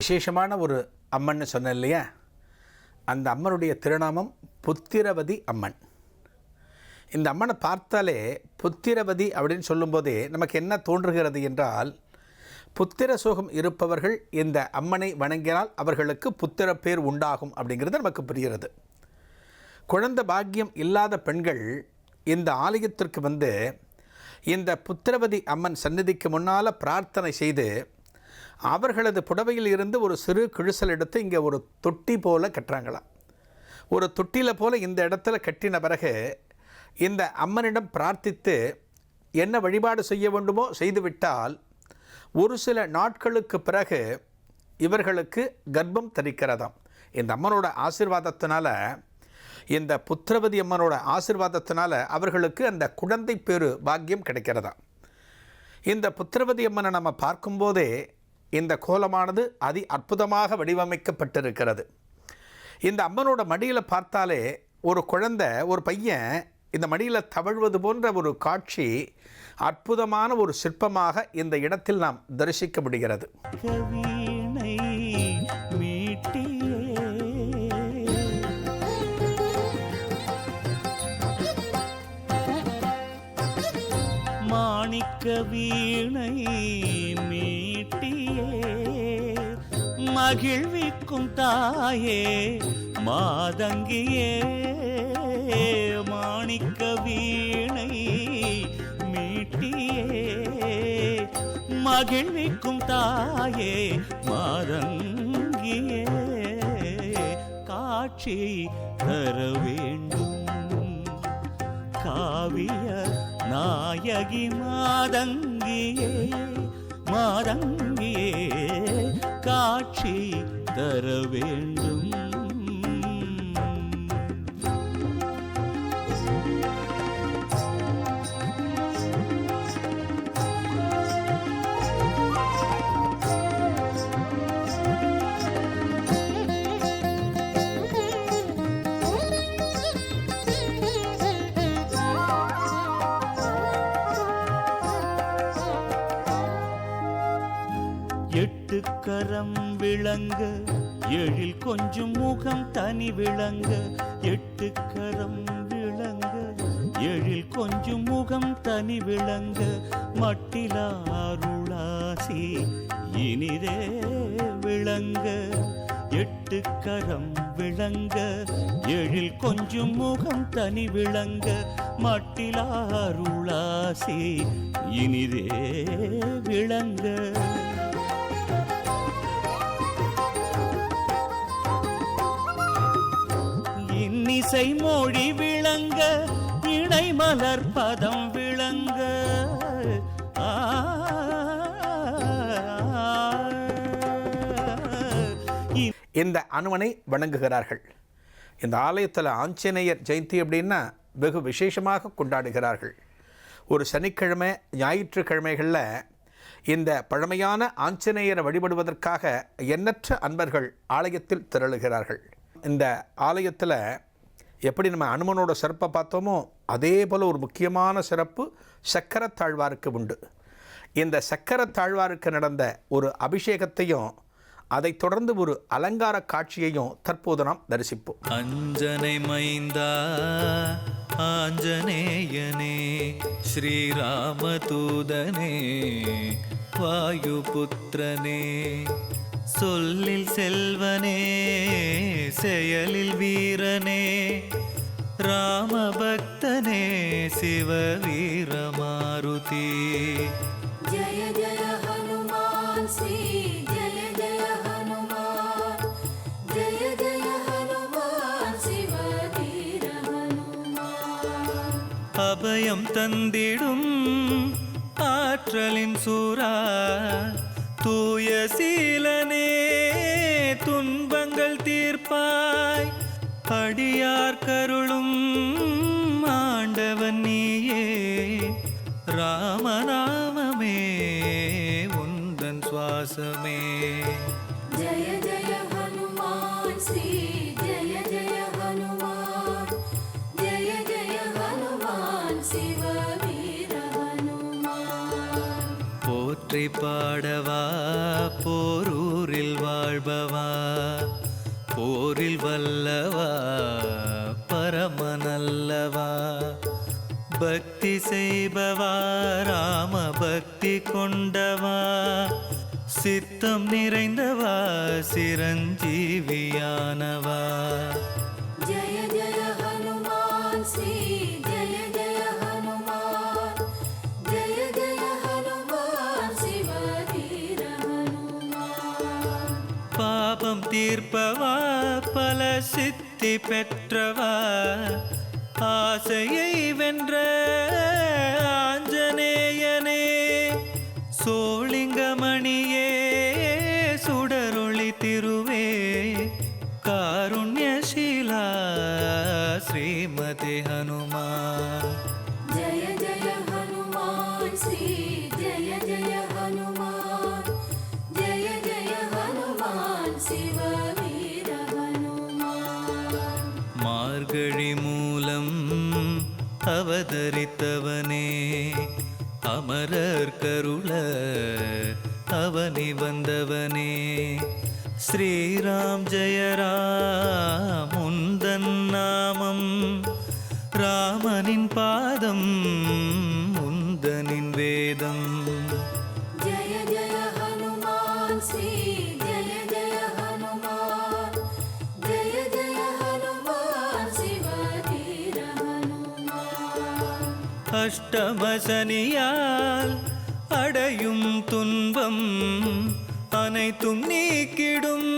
விசேஷமான ஒரு அம்மன்னு சொன்னேன் இல்லையா, அந்த அம்மனுடைய திருநாமம் புத்திரவதி அம்மன். இந்த அம்மனை பார்த்தாலே புத்திரவதி அப்படின்னு சொல்லும்போதே நமக்கு என்ன தோன்றுகிறது என்றால், புத்திர சுகம் இருப்பவர்கள் இந்த அம்மனை வணங்கினால் அவர்களுக்கு புத்திர பேர் உண்டாகும் அப்படிங்கிறது நமக்கு புரிகிறது. குழந்தை பாக்கியம் இல்லாத பெண்கள் இந்த ஆலயத்திற்கு வந்து இந்த புத்திரவதி அம்மன் சந்நிதிக்கு முன்னால் பிரார்த்தனை செய்து அவர்களது புடவையில் இருந்து ஒரு சிறு கிழிசல் எடுத்து இங்கே ஒரு தொட்டி போல் கட்டுறாங்களாம். ஒரு தொட்டியில் போல் இந்த இடத்துல கட்டின பிறகு இந்த அம்மனிடம் பிரார்த்தித்து என்ன வழிபாடு செய்ய வேண்டுமோ செய்துவிட்டால் ஒரு சில நாட்களுக்கு பிறகு இவர்களுக்கு கர்ப்பம் தரிக்கிறதாம். இந்த அம்மனோட ஆசீர்வாதத்தினால, இந்த புத்திரவதி அம்மனோட ஆசீர்வாதத்தினால அவர்களுக்கு அந்த குழந்தை பேரு பாக்கியம் கிடைக்கிறதாம். இந்த புத்திரவதி அம்மனை நம்ம பார்க்கும்போதே இந்த கோலமானது அதி அற்புதமாக வடிவமைக்கப்பட்டிருக்கிறது. இந்த அம்மனோட மடியில் பார்த்தாலே ஒரு குழந்தை, ஒரு பையன் இந்த மடியில் தவழ்வது போன்ற ஒரு காட்சி அற்புதமான ஒரு சிற்பமாக இந்த இடத்தில் நாம் தரிசிக்க முடிகிறது. மாணிக்க வீணை மீட்டியே மகிழ்விக்கும் தாயே மாதங்கியே, மாணிக்க வீணை மீட்டியே மகிழ்விக்கும் தாயே மாதங்கியே, காட்சி தர வேண்டும் காவிய நாயகி மாதங்கியே, மாதங்கியே காட்சி தர வேண்டும். எட்டு கரம் விளங்க எழில் கொஞ்சம் முகம் தனி விளங்க, எட்டு கரம் விளங்க எழில் கொஞ்சம் முகம் தனி விளங்க, மட்டிலாருளாசி இனிதே விளங்க, எட்டு கரம் விளங்க எழில் கொஞ்சம் முகம் தனி விளங்க, மட்டிலாருளாசி இனிதே விளங்க, இன்னிசை மொழி விளங்க இணை மலர் பதம் விளங்க, இந்த அனுமனை வணங்குகிறார்கள். இந்த ஆலயத்தில் ஆஞ்சநேயர் ஜெயந்தி அப்படின்னா வெகு விசேஷமாக கொண்டாடுகிறார்கள். ஒரு சனிக்கிழமை ஞாயிற்றுக்கிழமைகளில் இந்த பழமையான ஆஞ்சநேயரை வழிபடுவதற்காக எண்ணற்ற அன்பர்கள் ஆலயத்தில் திரளுகிறார்கள். இந்த ஆலயத்தில் எப்படி நம்ம அனுமனோட சிறப்பை பார்த்தோமோ அதே போல் ஒரு முக்கியமான சிறப்பு சக்கரத்தாழ்வாருக்கு உண்டு. இந்த சக்கரத்தாழ்வாருக்கு நடந்த ஒரு அபிஷேகத்தையும் அதைத் தொடர்ந்து ஒரு அலங்கார காட்சியையும் தற்போது நாம் தரிசிப்போம். அஞ்சனை மைந்தா ஆஞ்சநேயனே ஸ்ரீராமதூதனே வாயுபுத்திரனே, சொல்லில் செல்வனே செயலில் வீரனே ராமபக்தனே சிவவீர மாருதி, ஜய ஜய ஹனுமான் ஸ்ரீ ஜய ஜய ஹனுமான், ஜய ஜய ஹனுமான் சிவவீர ஹனுமான், அபயம் தந்திடும் ஆற்றலின் சூரா தூய சீலனே துன்பங்கள் தீர்ப்பாய், அடியார் கருளும் ஆண்டவன் நீயே, ராமநாமமே உந்தன் சுவாசமே, ஜய ஜய ஹனுமான் ஸ்ரீ ஜய ஜய ஹனுமான், ஜய ஜய ஹனுமான் சிவவீர ஹனுமான், போற்றி பாடவா போரூரில் வாழ்பவா போரில் வல்லவா பரமனல்லவா பக்தி செய்பவா ராம பக்தி கொண்டவா சித்தம் நிறைந்தவா சிரஞ்சீவியானவா जय जय हनुमान श्री जय जय हनुमान जय जय हनुमान शिव वीर हनुमान பாபம் தீர்ப்பவா பல சித்தி பெற்றவா ஆசையை வென்ற ஆஞ்சநேயனே சோளிங்கமணியே சுடரொளி திருவே காருண்யசீலா ஸ்ரீமதி ஹனுமான் जय जय हनुमान श्री जय जय हनुमान जय जय हनुमान शिव वीर हनुमान மார்கழி மூலம் அவதரித்தவனே அமரர் கருள அவனி வந்தவனே ஸ்ரீராம் ஜெய ராம் உந்தன் நாமம் ராமனின் பாதம் உந்தனின் வேதம் जय जय हनुमान श्री जय जय हनुमान जय जय हनुमान शिव वीर हनुमान அஷ்டம சனியால் அடையும் துன்பம் அனைத்தும் நீக்கிடும்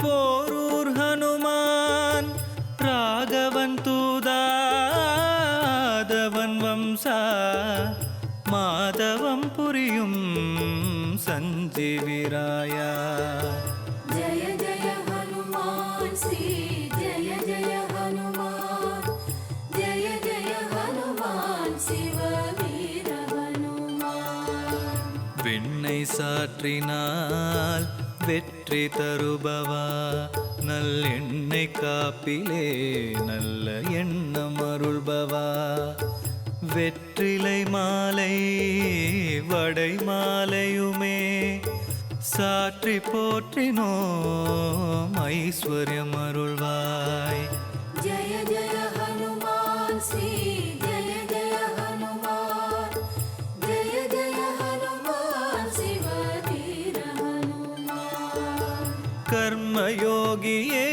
போரூர் ஹனுமான் ராகவன் தூதாதவன் வம்சா மாதவம் புரியும் சஞ்சீவிராயா जय जय हनुमान श्री जय जय हनुमान जय जय हनुमान शिव वीर हनुमान விண்ணை சாற்றினால் வெற்றி தருபவா நல்லெண்ணெய் காப்பிலே நல்ல எண்ணம் அருள்பவா வெற்றிலை மாலை வடை மாலையுமே சாற்றி போற்றினோம் ஐஸ்வர்யம் அருள்வாய் जय जय हनुमान श्री जय जय हनुमान जय जय हनुमान शिव वीर हनुमान கர்மயோகியே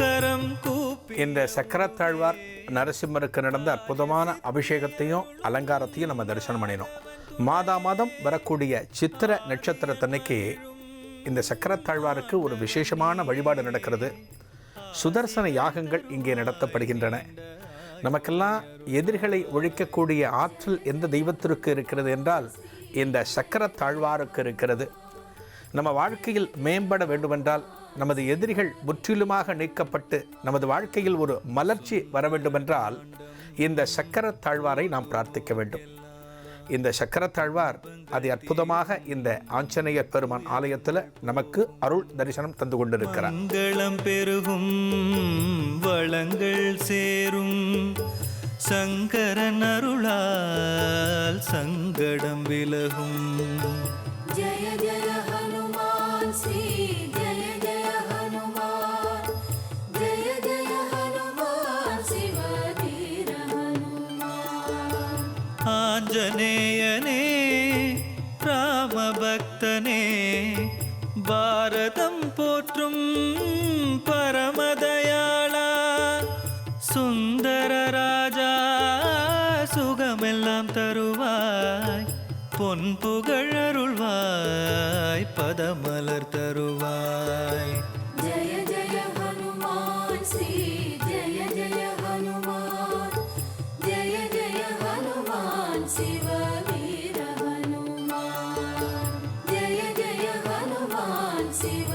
கரம் கூப்பி இந்த சக்கரத்தாழ்வார் நரசிம்மருக்கு நடந்த அற்புதமான அபிஷேகத்தையும் அலங்காரத்தையும் நம்ம தரிசனம் பண்ணினோம். மாதம் வரக்கூடிய சித்திர நட்சத்திரத்தன்னைக்கு இந்த சக்கரத்தாழ்வாருக்கு ஒரு விசேஷமான வழிபாடு நடக்கிறது. சுதர்சன யாகங்கள் இங்கே நடத்தப்படுகின்றன. நமக்கெல்லாம் எதிரிகளை ஒழிக்கக்கூடிய ஆற்றல் எந்த தெய்வத்திற்கு இருக்கிறது என்றால் இந்த சக்கரத்தாழ்வாருக்கு இருக்கிறது. நம்ம வாழ்க்கையில் மேம்பட வேண்டுமென்றால், நமது எதிரிகள் முற்றிலுமாக நீக்கப்பட்டு நமது வாழ்க்கையில் ஒரு மலர்ச்சி வர வேண்டுமென்றால் இந்த சக்கரத்தாழ்வாரை நாம் பிரார்த்திக்க வேண்டும். இந்த சக்கரத்தாழ்வார் அதி அற்புதமாக இந்த ஆஞ்சநேயர் பெருமான் ஆலயத்தில் நமக்கு அருள் தரிசனம் தந்து கொண்டிருக்கிறார். மங்களம் பெருகும் வளங்கள் சேரும் சங்கரன் அருளால் சங்கடம் விலகும் जय जय हनुमान श्री जय जय हनुमान जय जय हनुमान शिव वीर हनुमान ஆஞ்சநேயனே ராமபக்தனே பாரதம் போற்றும் பரமதயாளா சுந்தர ராஜா சுகமெல்லாம் தருவாய் பொன் புகழருள்வாய் பதமலர் தருவாய் जय जय हनुमान श्री जय जय हनुमान जय जय हनुमान शिव वीर हनुमान जय जय हनुमान शिव